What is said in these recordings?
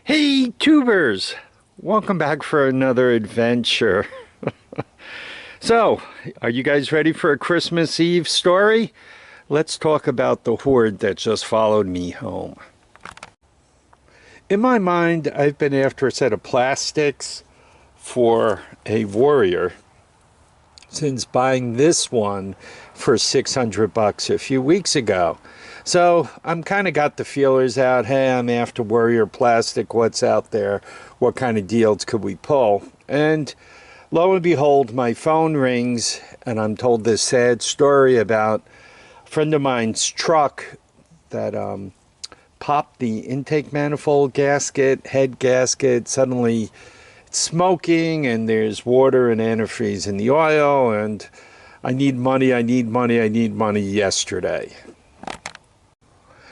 Hey tubers, welcome back for another adventure. So, are you guys ready for a Christmas Eve story? Let's talk about the Horde that just followed me home. In my mind, I've been after a set of plastics for a Warrior since buying this one for $600 a few weeks ago. So I'm kind of got the feelers out. Hey, I'm after Warrior plastic. What's out there? What kind of deals could we pull? And lo and behold, my phone rings and I'm told this sad story about a friend of mine's truck that popped the intake manifold gasket, head gasket. Suddenly it's smoking and there's water and antifreeze in the oil, and I need money yesterday.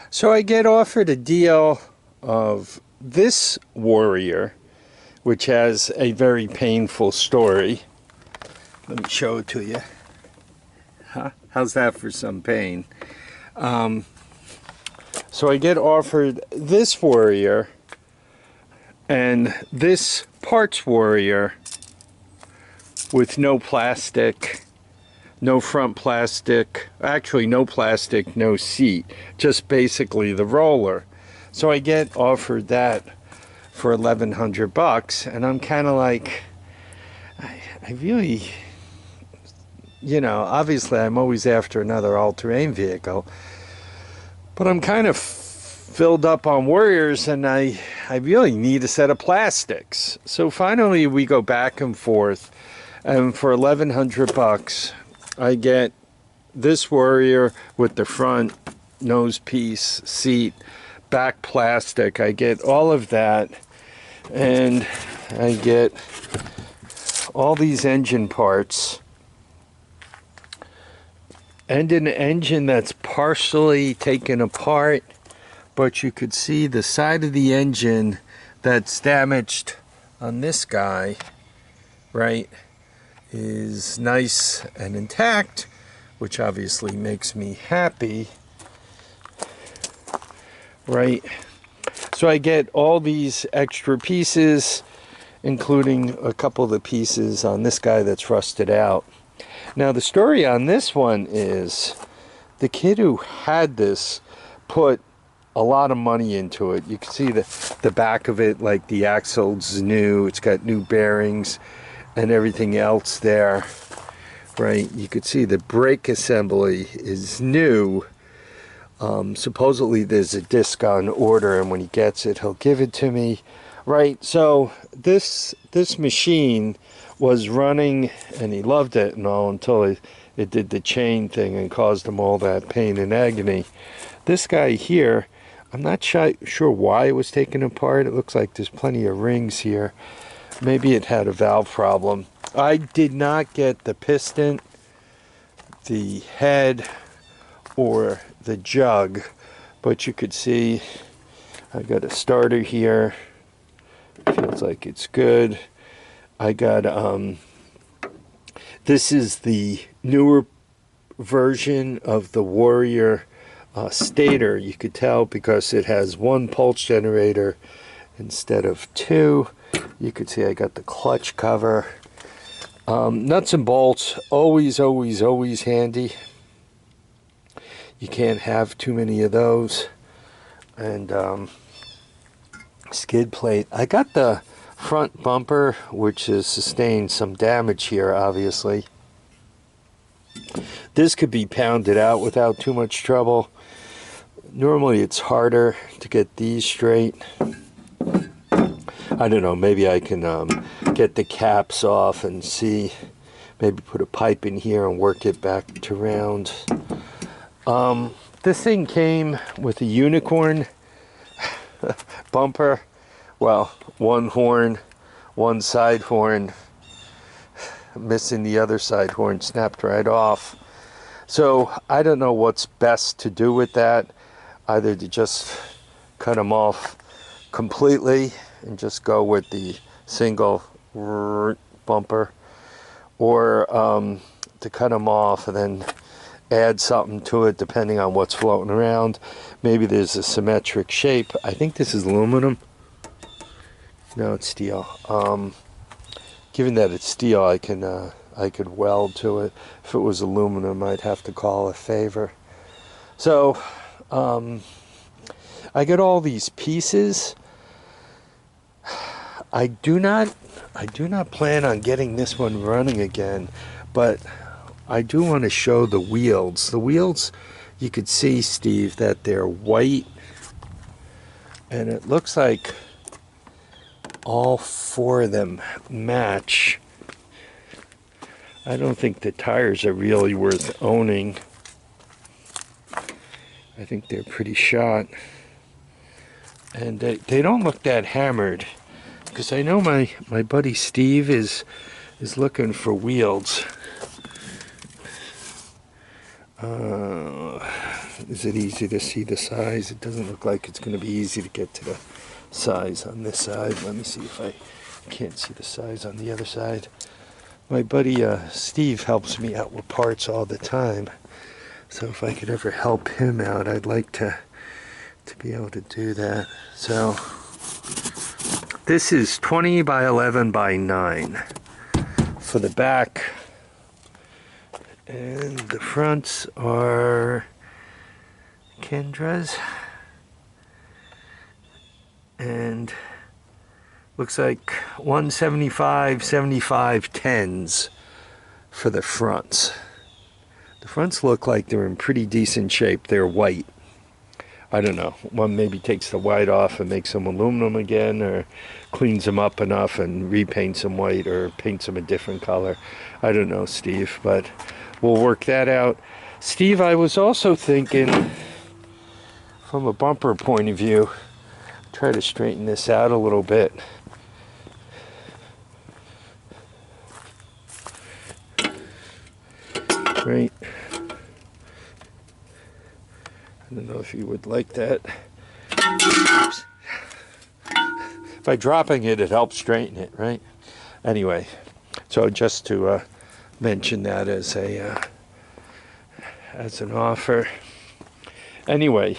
So I get offered a deal of this Warrior, which has a very painful story. Let me show it to you. Huh? How's that for some pain? So I get offered this Warrior and this parts Warrior with no plastic, no front plastic, actually no plastic, no seat, just basically the roller. So I get offered that for $1,100, and I'm kind of like, I really, obviously I'm always after another all-terrain vehicle, but I'm kind of filled up on Warriors, and I really need a set of plastics. So finally we go back and forth, and for $1,100 I get this Warrior with the front nose piece, seat, back plastic. I get all of that, and I get all these engine parts and an engine that's partially taken apart, but you could see the side of the engine that's damaged on this guy, right, is nice and intact, which obviously makes me happy, right? So I get all these extra pieces, including a couple of the pieces on this guy that's rusted out. Now the story on this one is the kid who had this put a lot of money into it. You can see the back of it, like the axle's new, it's got new bearings and everything else there, right? You could see the brake assembly is new. Supposedly there's a disc on order, and when he gets it, he'll give it to me, right? So this machine was running, and he loved it and all, until it did the chain thing and caused him all that pain and agony. This guy here, I'm not sure why it was taken apart. It looks like there's plenty of rings here. Maybe it had a valve problem. I did not get the piston, the head, or the jug, but you could see I got a starter here. Feels like it's good. I got this is the newer version of the Warrior stator. You could tell because it has one pulse generator instead of two. You could see I got the clutch cover. Nuts and bolts, always handy. You can't have too many of those. And skid plate. I got the front bumper, which has sustained some damage here, obviously. This could be pounded out without too much trouble. Normally it's harder to get these straight. I don't know, maybe I can get the caps off and see, maybe put a pipe in here and work it back to round. This thing came with a unicorn bumper. Well, one horn, one side horn, missing the other side horn, snapped right off. So I don't know what's best to do with that. Either to just cut them off completely and just go with the single bumper, or to cut them off and then add something to it depending on what's floating around. Maybe there's a symmetric shape. I think this is aluminum. No, it's steel. Given that it's steel, I could weld to it. If it was aluminum, I'd have to call a favor. So, I got all these pieces. I do not plan on getting this one running again, but I do want to show the wheels. The wheels, you could see, Steve, that they're white, and it looks like all four of them match. I don't think the tires are really worth owning. I think they're pretty shot. And they don't look that hammered. Because I know my buddy Steve is looking for wheels. Is it easy to see the size? It doesn't look like it's going to be easy to get to the size on this side. Let me see if I can't see the size on the other side. My buddy Steve helps me out with parts all the time. So if I could ever help him out, I'd like to be able to do that. So this is 20 by 11 by 9 for the back. And the fronts are Kendra's. And looks like 175, 75 10s for the fronts. The fronts look like they're in pretty decent shape. They're white. I don't know. One maybe takes the white off and makes them aluminum again, or cleans them up enough and repaints them white, or paints them a different color. I don't know, Steve, but we'll work that out. Steve, I was also thinking, from a bumper point of view, try to straighten this out a little bit. Right. I don't know if you would like that. Oops. By dropping it, it helps straighten it, right? Anyway, so just to mention that as an offer. Anyway,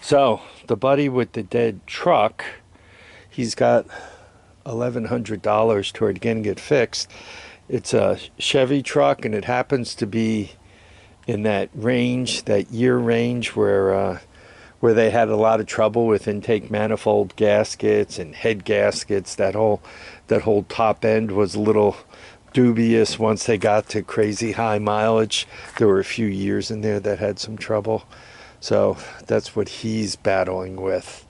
so the buddy with the dead truck, he's got $1,100 toward getting it fixed. It's a Chevy truck, and it happens to be in that range, that year range, where they had a lot of trouble with intake manifold gaskets and head gaskets. That whole top end was a little dubious once they got to crazy high mileage. There were a few years in there that had some trouble. So that's what he's battling with.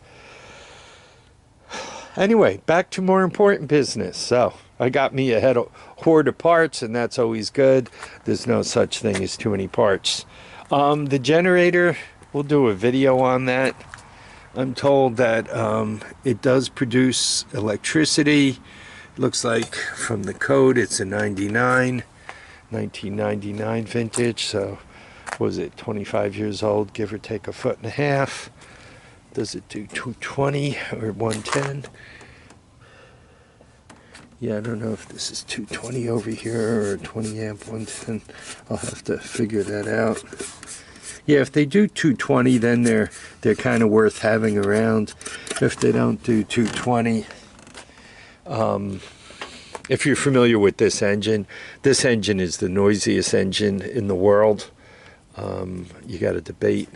Anyway, back to more important business. So I got me a Horde of parts, and that's always good. There's no such thing as too many parts. The generator, we'll do a video on that. I'm told that it does produce electricity. Looks like from the code it's a 1999 vintage. So was it 25 years old, give or take a foot and a half? Does it do 220 or 110? Yeah, I don't know if this is 220 over here or 20 amp 110. I'll have to figure that out. Yeah, if they do 220, then they're kind of worth having around. If they don't do 220, if you're familiar with this engine is the noisiest engine in the world. You got to debate.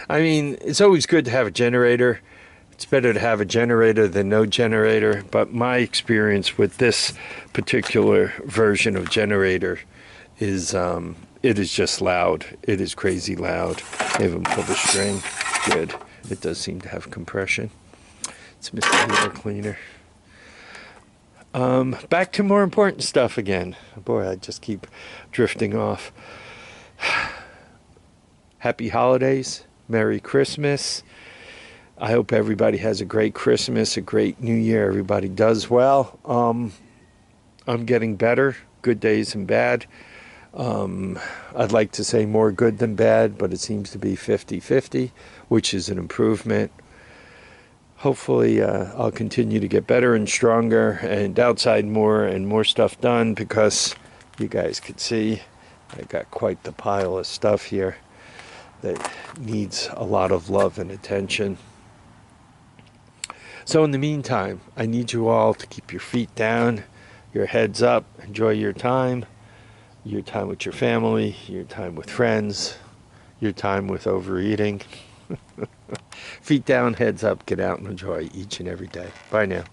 I mean, it's always good to have a generator. It's better to have a generator than no generator, but my experience with this particular version of generator is it is just loud. It is crazy loud. I haven't pulled the string. Good. It does seem to have compression. It's Mr. Air Cleaner. Back to more important stuff again. Boy, I just keep drifting off. Happy holidays. Merry Christmas. I hope everybody has a great Christmas, a great New Year. Everybody does well. I'm getting better, good days and bad. I'd like to say more good than bad, but it seems to be 50-50, which is an improvement. Hopefully, I'll continue to get better and stronger and outside more and more stuff done, because you guys can see I got quite the pile of stuff here that needs a lot of love and attention. So in the meantime, I need you all to keep your feet down, your heads up, enjoy your time with your family, your time with friends, your time with overeating. Feet down, heads up, get out and enjoy each and every day. Bye now.